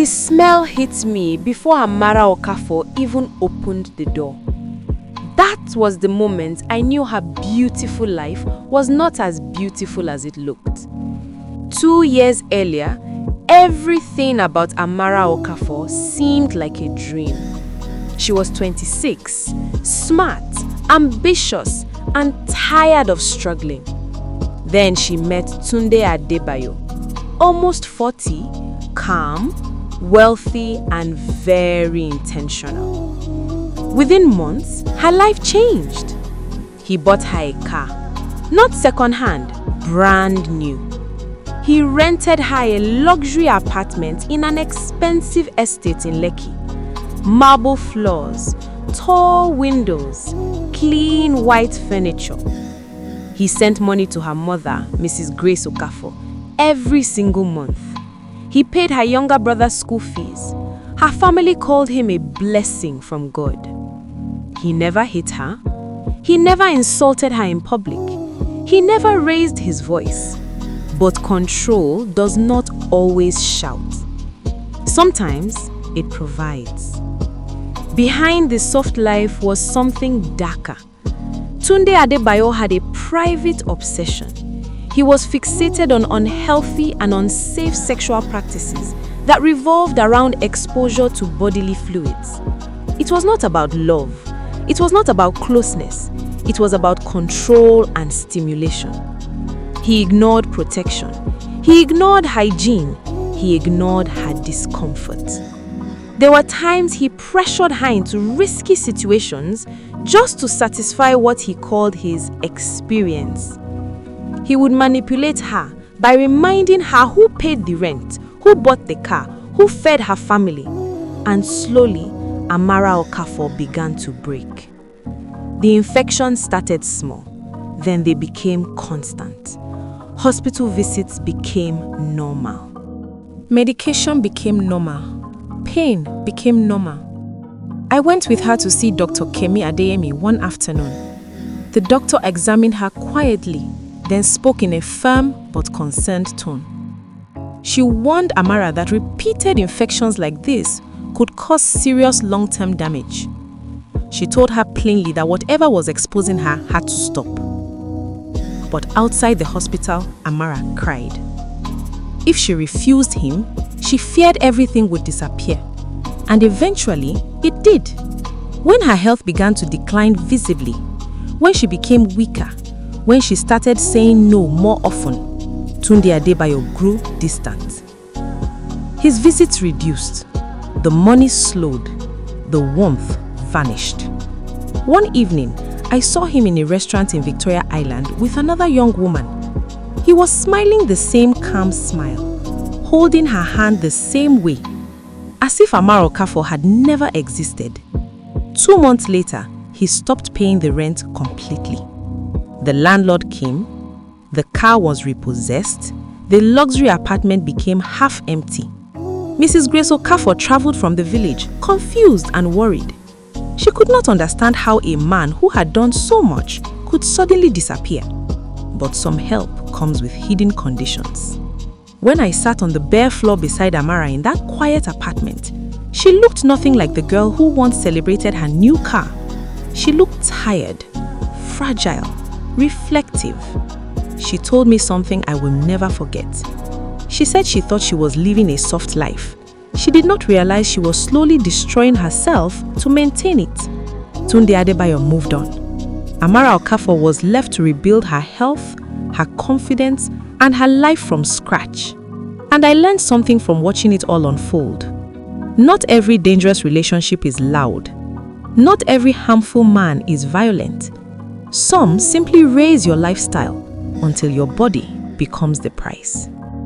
The smell hit me before Amara Okafor even opened the door. That was the moment I knew her beautiful life was not as beautiful as it looked. 2 years earlier, everything about Amara Okafor seemed like a dream. She was 26, smart, ambitious, and tired of struggling. Then she met Tunde Adebayo, almost 40, calm, wealthy, and very intentional. Within months, her life changed. He bought her a car, not second-hand, brand new. He rented her a luxury apartment in an expensive estate in Lekki. Marble floors, tall windows, clean white furniture. He sent money to her mother, Mrs. Grace Okafor, every single month. He paid her younger brother's school fees. Her family called him a blessing from God. He never hit her. He never insulted her in public. He never raised his voice. But control does not always shout. Sometimes it provides. Behind the soft life was something darker. Tunde Adebayo had a private obsession. He was fixated on unhealthy and unsafe sexual practices that revolved around exposure to bodily fluids. It was not about love. It was not about closeness. It was about control and stimulation. He ignored protection. He ignored hygiene. He ignored her discomfort. There were times he pressured her into risky situations just to satisfy what he called his experience. He would manipulate her by reminding her who paid the rent, who bought the car, who fed her family. And slowly, Amara Okafor began to break. The infections started small, then they became constant. Hospital visits became normal. Medication became normal. Pain became normal. I went with her to see Dr. Kemi Adeyemi one afternoon. The doctor examined her quietly, then spoke in a firm but concerned tone. She warned Amara that repeated infections like this could cause serious long-term damage. She told her plainly that whatever was exposing her had to stop. But outside the hospital, Amara cried. If she refused him, she feared everything would disappear. And eventually, it did. When her health began to decline visibly, when she became weaker, when she started saying no more often, Tunde Adebayo grew distant. His visits reduced. The money slowed. The warmth vanished. One evening, I saw him in a restaurant in Victoria Island with another young woman. He was smiling the same calm smile, holding her hand the same way, as if Amara Okafor had never existed. 2 months later, he stopped paying the rent completely. The landlord came, the car was repossessed, the luxury apartment became half empty. Mrs. Grace Okafor traveled from the village, confused and worried. She could not understand how a man who had done so much could suddenly disappear. But some help comes with hidden conditions. When I sat on the bare floor beside Amara in that quiet apartment, she looked nothing like the girl who once celebrated her new car. She looked tired, fragile, reflective. She told me something I will never forget. She said she thought she was living a soft life. She did not realize she was slowly destroying herself to maintain it. Tunde Adebayo moved on. Amara Okafor was left to rebuild her health, her confidence, and her life from scratch. And I learned something from watching it all unfold. Not every dangerous relationship is loud. Not every harmful man is violent. Some simply raise your lifestyle until your body becomes the price.